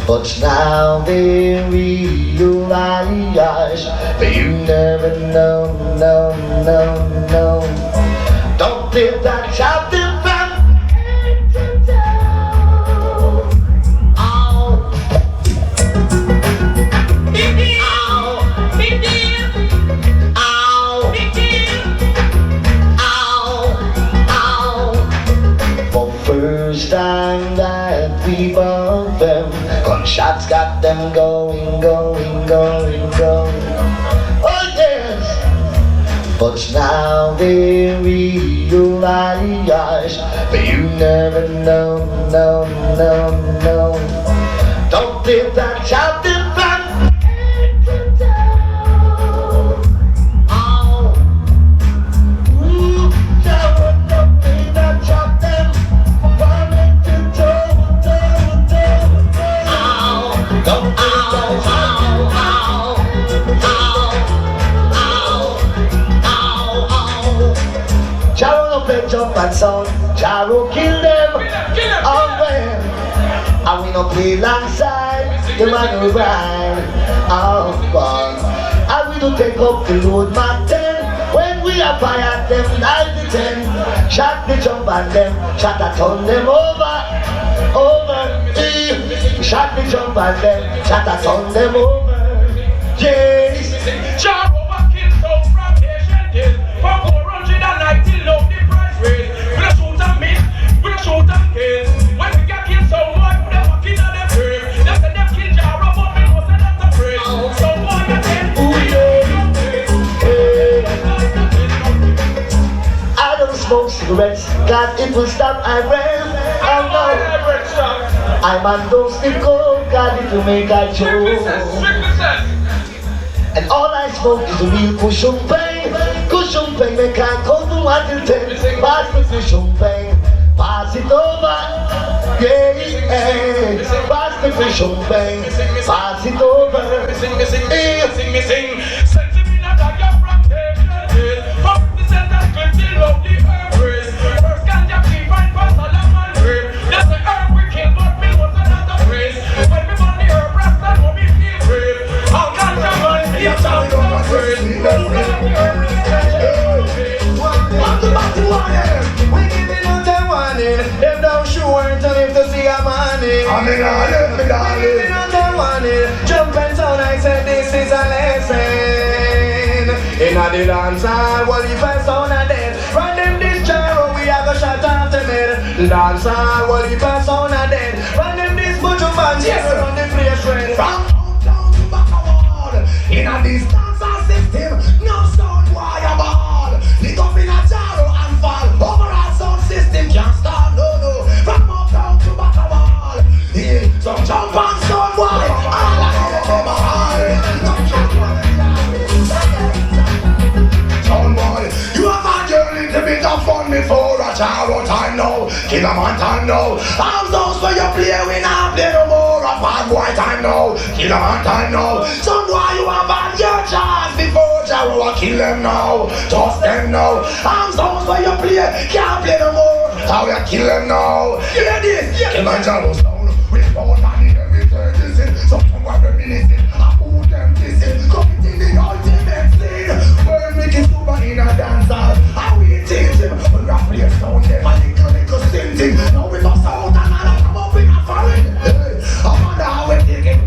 but now they realize that you never know, no, no, no. Don't live that child from head to toe. Oh. First time that we both them, gunshots got them going, going, going, going. Oh yes, but now they realize that you never know, no, no, no. Don't live that child in front. Jaro no play jump and sound, Jaro kill them. Oh well, and we no play alongside the man who ride. Oh God, and we do take up the load Mark 10 when we are fire them 9-10. Shot the jump and them, shot a turn them over, over. Shot the jump and them, shot a turn them over. Yes, Jaro back in so from Asian days. From 490 low the price rate. We don't shoot and miss, we don't shoot and kill. When we get killed so much, we don't fucking on them grave. They say them kill Jaro, but we know say that's a praise. So boy you tell I don't smoke cigarettes, cause it will stop my breath. Oh no, I man don't stick cold, cause it will make I choke. And all I smoke is a real cushion pain. Cushion pain, make I go to 1 to 10. Pass the cushion pain, pass it over. Yeah, yeah. Pass the cushion pain, pass it over. Sing. Send me not a gap from Asian days. From the center, clip the love the earth race. First ganja keep and pass a lamb and grave. That's the earth we kill, but me was another praise. When me on the earth, Rasta know me feel brave. How ganja man keep down the praise. We giving out them warning. Them down sure until if to see a morning. We giving out them warning. Jump and sound, I said this is a lesson. In a the dance hall, what if I sound a dead? Run them this Jaro, we have a shot off the head. Dance hall, what if I sound a dead? Run them this Buju band, yes, run the place red. From downtown to Backward, in a this dance hall system, no sound wire ball. Lit up in a Jaro and fall. Overall sound system can't stop, no. From uptown to Backward, yeah, some jump and sound wire. All I hear them all. enough fun before a Jaro time now. Killaman time now. I'm those for you play, we not play no more. A bad boy time now. Killaman time now. Some boy you have had your chance before Jaro kill them now. Just them now. I'm those for you play, can't play no more. How you kill them now? Hear this? Killaman Jaro sound. We found money every 30 cents. Some are reminiscing. I who them kissing. Committing the ultimate sin. We're making super in a dancehall. How we teach him? We rap play sound them. A little stinting. Now we must out and I come up in a foreign. I wonder how we dig it.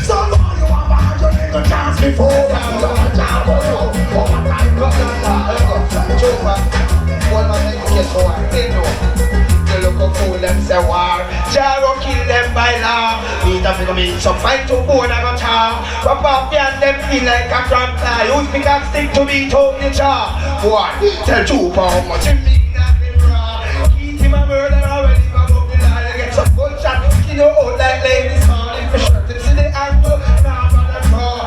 Some more you have a Jamaican chance before. One time so I they know. They look up fool them say war. Jaro kill them by law. Need a figure me some fight to bone and go tar. Pop up and them feel like a crab fly. Use pick up stick to beat out the jaw. Boy, tell two how much him mean and him raw. Keep him a murder already back up the line. Get some gunshot, skin you out like ladies on. If you shirt it, see the angle, now man and raw.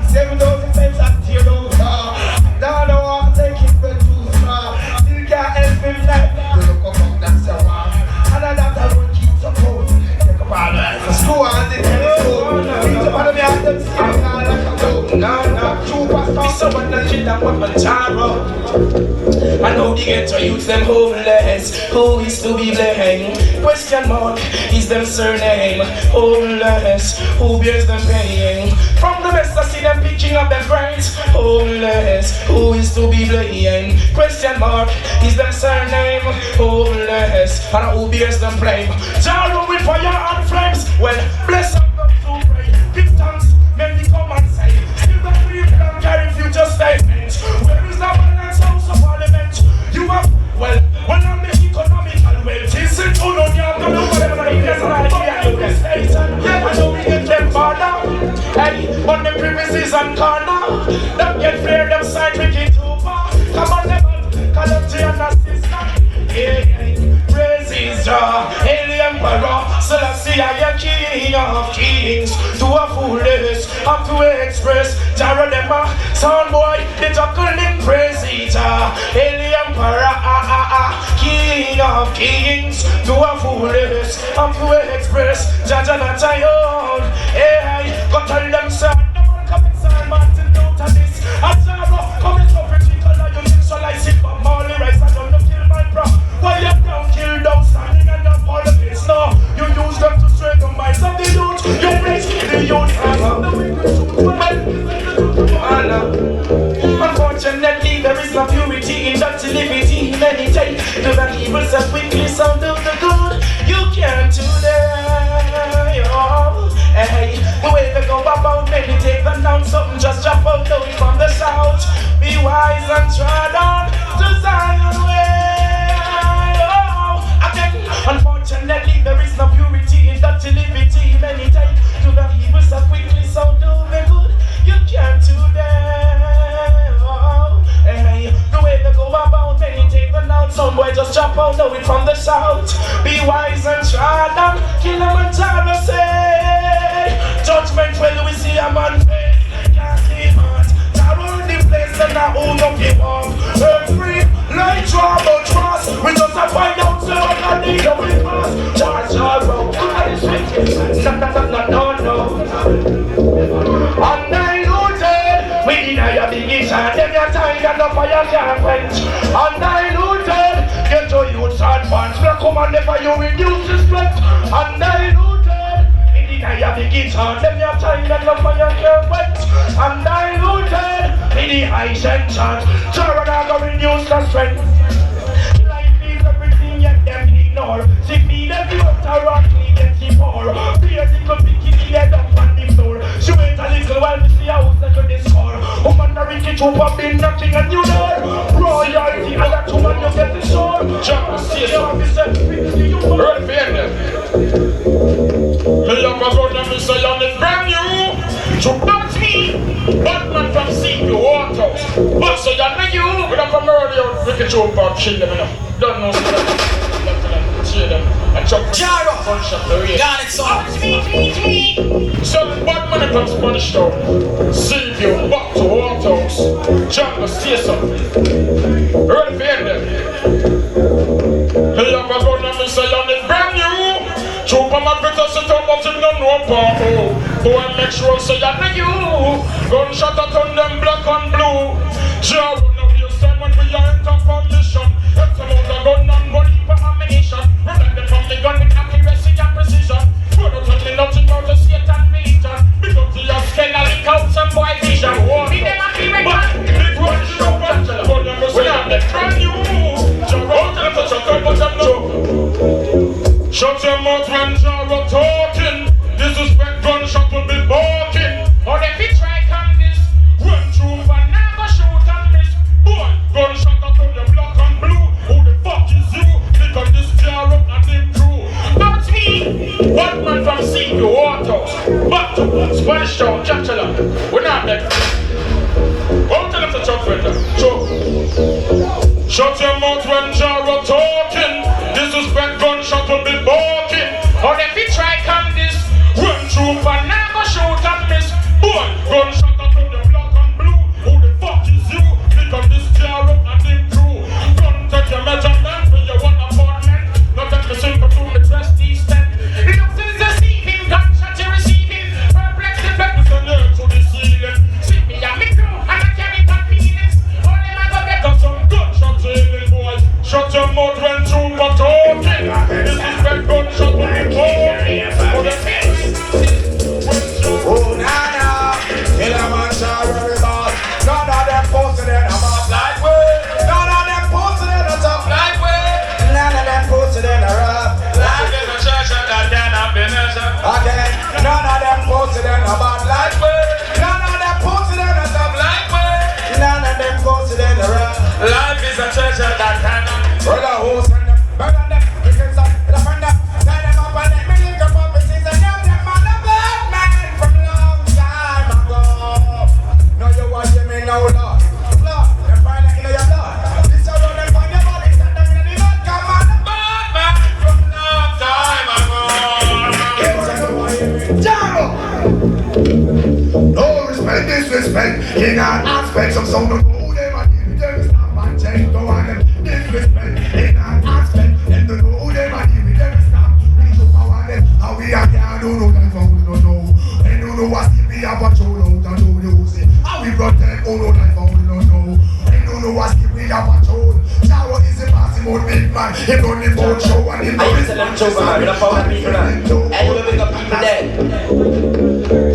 7,000 times I tear down car. Now I don't want to take it for too far. Still can't help him like you look up on them say wow. And I love that one keeps up hold. Take up all the eyes and screw on the telescope. Reach up on me and them skin all like a goat. Now, true pastor. It's someone that shit that what a Jaro. I know the ghetto youth them homeless. Who is to be blamed? Question mark is them surname. Homeless. Who bears them pain? From the best I see them picking up their brains. Homeless. Who is to be blamed? Question mark is them surname. Homeless. And who bears them blame? Jaro with fire and flames. Well, bless up them to pray. Give thanks. Make me come and say. Still the free and carry future statements. Where is the balance house of parliament? You have, well, when I'm the economical wealth, is it all on your come over them and yes, and I hear you the station. I know we get them border. Hey, but the premises and corner. Them get flared, them side wicked too far. Come on, them collect and assistant. Yeah, praises Jah, Alien Emperor, Selassie I am King of Kings. To a foolish, have to express Jaro them a sound boy, they juggling praises Jah, Alien Emperor, King of Kings. To a foolish, have to express Jaja not a own. Hey, go tell them sir, no man come inside Martin out of this. A Jaro come in up with color, you think so like sit for Molly Rice, I don't know kill my bro. Why you down, kill down, standing and up all the place now. You use them to straight the minds of the youth. You place the youth and the wicked unfortunately, there is no purity in that liberty. Meditate to the evil so quickly, so do the good. You can't do that. Oh, hey, the way they go about meditate and down something just drop out down from the south. Be wise and tread on to Zion way. Oh, again, unfortunately, there is no purity in that liberty. Meditate to the evil so quickly, so do the good. You can't do that. Oh, hey, the way they go about meditate and down some boy just drop out know it from the south. Be wise and tread on. Killaman Jaro say judgment when we see a man face. Can't see much. Jaro in the place and I hold up give up. Earth free, like trouble trust. We just a find out so I can need a way pass. Jaro, God is wicked. No. Undiluted, we deny your big shot. Them your time and the fire can't quench. Undiluted, get your youths advance. We come and never you reduce the strength. Undiluted, we deny your big shot. Them your time and the fire can't quench. Undiluted, we the high sentence. Jaro not gonna reduce the strength. Life is everything yet them ignore. See me them you up to rock me get the poor. Basic of bikini head up on the floor. She wait a little while to see how second they score. Woman the Ricky Trooper been knocking on your door. Royalty and that woman you get the sword. Jaro say so. Right behind them. Me young was out and me say on this brand new. To box me, Batman from CU Autos. But so you know you. We don't come early out Ricky Trooper kill them enough. Don't know cheer them and chop Jaro gunshot the race. Got it so. So Batman from Spanish Town. CU back to Autos. Jaro say so. Ready for them. Hey, I'm a gun and me say and it brand new. Troop on my better sit up but him no know about who I make sure say I know you. Gunshot at on them black and blue. Jaro now you stand when we are enter for mission. X amount of gun and body for ammunition. Protect them from the gun with accuracy and precision. You don't tell me nothing about the Satan vision. Because you have skin and lick out some boy vision. Me them a be record. It was show but we are the brand new. Jaro tell them to shut up but them no. Shut your mouth when Jaro talking. Disrespect gunshot will be barking. Or if you try can this, run through and never shoot and miss. Boy, gunshot up on the black and blue. Who the fuck is you? Because this Jaro and him crew. That's me, one man from CU Autos. Back to Spanish Town, Chapchala. We're not there. Go tell them to chop with them. Shut your mouth when Jaro talking. Disrespect gunshot will be barking. Or if you try can this, run through and never shoot and miss. Boy, gunshot up on the black and blue. Who the fuck is you? Because this Jaro and him crew. Gun take your measurement when you want apartment. Not take me simple to me dress decent. Looks is deceiving, gunshot you receiving. Perplex the blackness and earth to the ceiling. See me and me crew and I carry convenience. All them I go get us some gunshot sailing boys. Shut your mouth when true but talking. This is when gunshot will be talking. Oh, nah, Killaman Jaro boss. None of them posted in a mob like we. None of them posted in a top like we. None of them posted in a rap. Life is a church and that cannot be measured. Again, none of them posted in a bad like we. None of them posted in a top like we. None of them posted in a rap. Life is a church and that cannot. Brother, who send them? Burn on them. You can stop the thunder. Tie them up and let me link up up and sing the name. Them man a bad man from long time ago. Now you want to me now, Lord. Lord, them find it in your blood. This is how them find your body. Stand them in the mud. Come on. Bad man from long time ago. Jaro! No respect, disrespect, in all aspects of some don't know them and give them stop and change. Don't want them disrespect, in all aspects, them don't know them and give them stop. We don't want them, and we are there, don't know them, we don't know. They don't know what still we have a show out and do the whole thing. And we brought them, oh no, them, we don't know. They don't know what still we have a show. Jaro is a massive old big man, he run the boat show and he I used to them choke man, with a power people man. Anyway, we got people dead.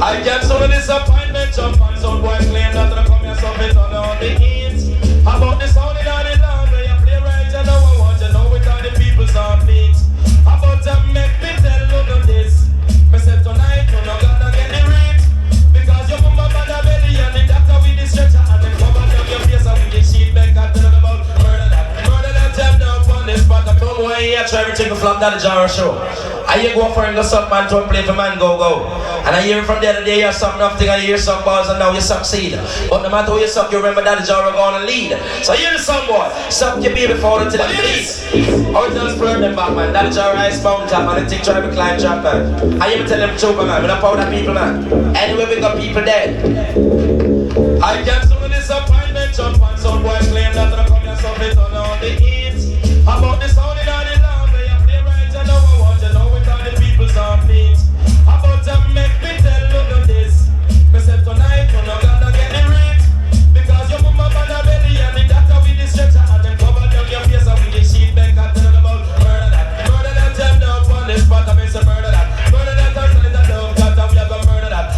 I get so disappointment, jump on some boy claim that I come here so fit on the hits. About the sound in the land where you play right, you know I want you know with all the people sound beats. About to make me tell you this. Me say tonight you no gonna get the reach. Because your mama by the belly and the doctor with the stretcher and then cover down your face and with the sheet back and tell about murder that jam down on this spot. I'm told boy here try everything from that Jaro show. I hear go for him go suck man to play for man go. And I hear from the other day you suck nothing and you hear some balls and now you succeed. But no matter who you suck, you remember that Jaro gonna lead. So here's some boy, suck your baby forward to the police. Or just burn them back man, that Jaro ice bound tap and the thing try to climb trap man. I hear me tell them choke man, we don't powder people man. Anyway we got people dead. I get some disappointment, jump on some boy claim that I come here so fit on the hits. About the sound in the land where you play right, you know I want you know with all the people sound beats. About to make me tell you this. Me say tonight you no gonna get the reach. Because your mama by the belly and the doctor with the stretcher and then cover down your face and with the sheet back and tell about murder that jam down on this spot. I say murder that and tell it that down cut and we are gonna murder that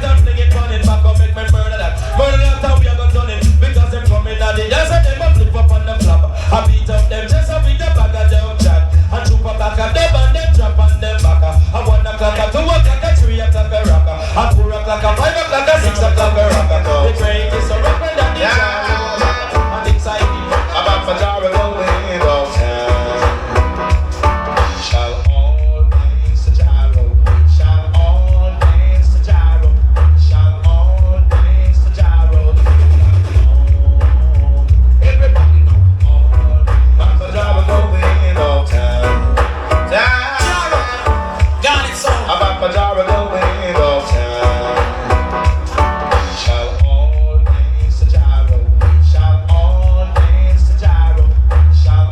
and fling it on it back up make me murder that and we are gonna turn it because them coming at it. Yes I them a flip up on the flap. I beat up them just a beat the bag of them chat and troop up back at them and them drop on them back. I 1 o'clock, 2 o'clock, 3 o'clock a rocker, at 4 o'clock, 5 o'clock, 6 o'clock a rocker. The train is a rocker that the Jaro and exciting about for Jaro going downtown. Shall all dance to Jaro, shall all dance to Jaro, shall all dance to Jaro. Everybody know all about for Jaro going downtown. Got it so about for Jaro going downtown. Shall all dance to Jaro, shall all dance to Jaro, shall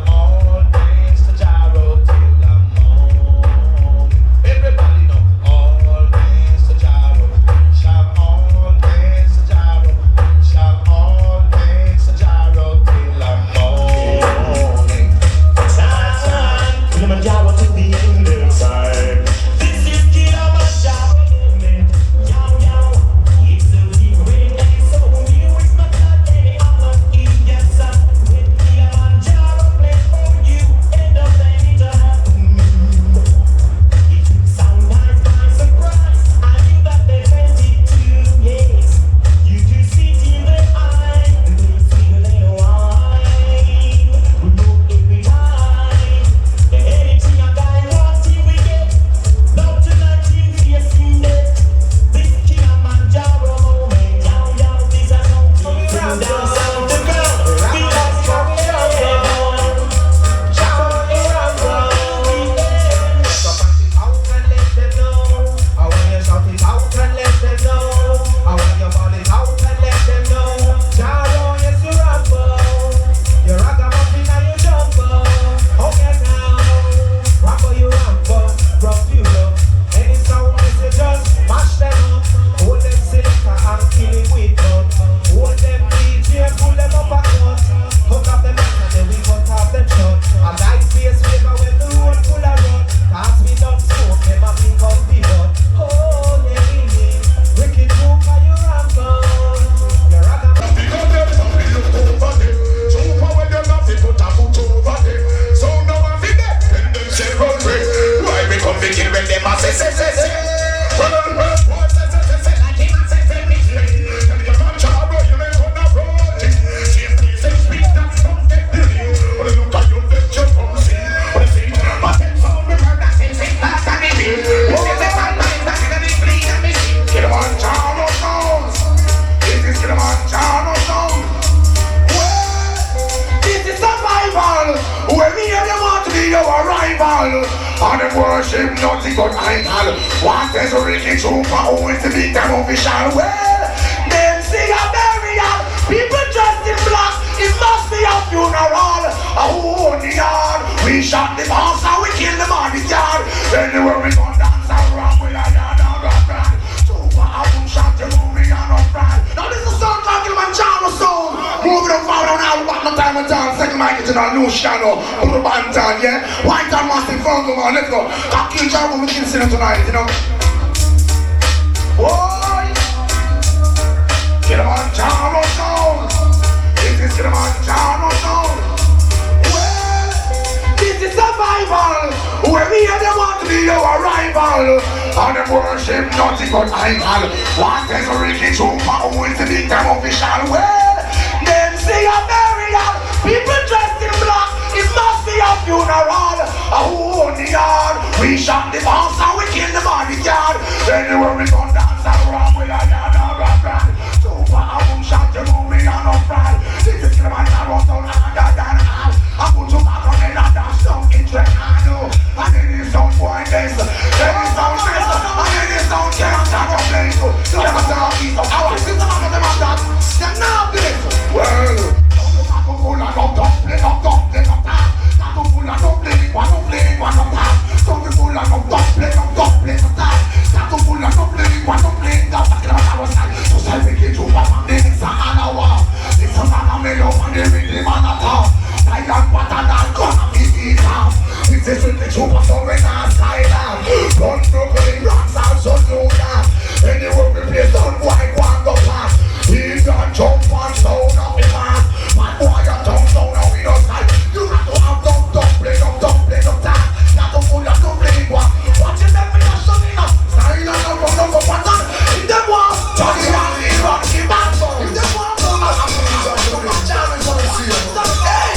naughty gun idol. What is a Ricky Trooper? Who is the big time official? Well, them sing a burial. People dressed in black. It must be a funeral. Oh, in the yard. We shot the boss and we killed them on the yard. Anywhere we go dance around with a yard and a brand. Super album shot the movie and a brand. Now this is a song called Killaman Jaro song. Moving up forward now, back no time and time. Second mic is in a new channel. Put the band on, yeah? White and massive front of man, let's go. Kill Jaro, we can sing it tonight, you know? Boy! Killaman Jaro song. This is Killaman Jaro song. Well, this is survival. Where we are, they want to be our rival. And them worship nothing but idol. What is a Ricky Trooper? Who is the big time official? Well, them say a burial. People dressed in black. It must be a funeral. Who on the yard? We shot the boss and we killed the bodyguard. Anywhere we go dance around with a yard and a brand. Super album shot the movie and a brand. This is Killaman Jaro sound harder than all. I put you back on it and dash down in Trekano. And then it sound boy this. Then it sound nice. And then it sound Killaman Jaro place. You never saw a piece of our system of them and that. They're now this. Well, full of dumpling, dumpling, not full of dumpling, one of that. Something full of dumpling, that. Not full of dumpling, one dumpling, that. So say we get to one of the things that I know. This is not a mellow and the rhythm and a top. Silent water that gonna be eaten. This is with the super so we not silent. Run Brooklyn, rocks out so do that. Anywhere we play some white one go past. He done jump and sound up the pass. My boy, you don't know now we don't fight. You got to have dumpling, that. Not to full of dumpling, what? Watch it, let me not shut it up. Silent and run up a pattern. In them walls, Johnny Rally, Rocky Bambo. In them walls, I'm going to challenge what I see. Hey!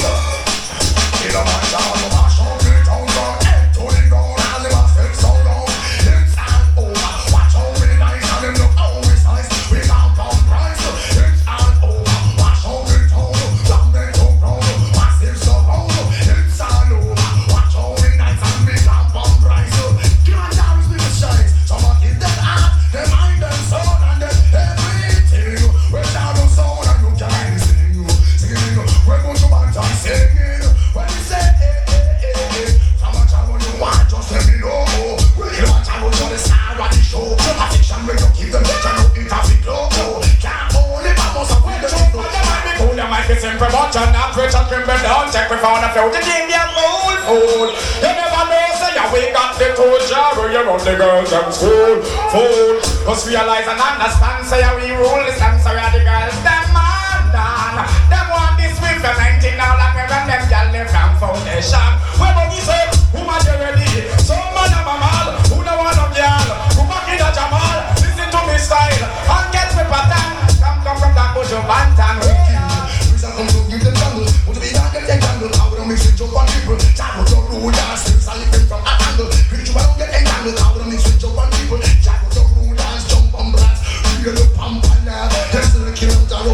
Killaman Jaro, mash up the town, head to the ground, and the basket so long. It's all over. Watch how we nice and them look always nice. We count on price. It's all over. Watch how we town, down there to ground, massive so round. It's all over. Watch how we nice and we count on price. Killaman Jaro's people shines. Someone give them heart, them mind, them soul, and them everything. We're Jaro sound and you can sing. Singing, we're going to want to singing. When you say, Killaman Jaro, you want just let me know. Killaman Jaro, you're the star of the show. Addiction, we don't keep them dead, you know it has to glow. Can't hold it, I must have wait the show. Cool, you might be simple, but you're not rich and crumble down. Check we found a few to give you fool. You never know, say you wake up the toe Jaro, you run the girls them fool. Cause realize and understand, say we rule this time, so we are the girls, them man down. Them want this with the 19 now, like we run them gyal live from foundation. When buggy say, who man you ready? Some man a mamal, who no want no gyal. Who back in a Jamal, listen to me style, and get me pattern. Come from that bush of bantan. Come to give them jungle, want to be back in the jungle. I would mix with Joe and people. Jaro your rule, dance, still silent from a angle. Pretty you don't get entangled. I would mix with Joe and people. Jaro your rule, dance, jump and blast. Feel the pump and laugh. That's the Killaman Jaro,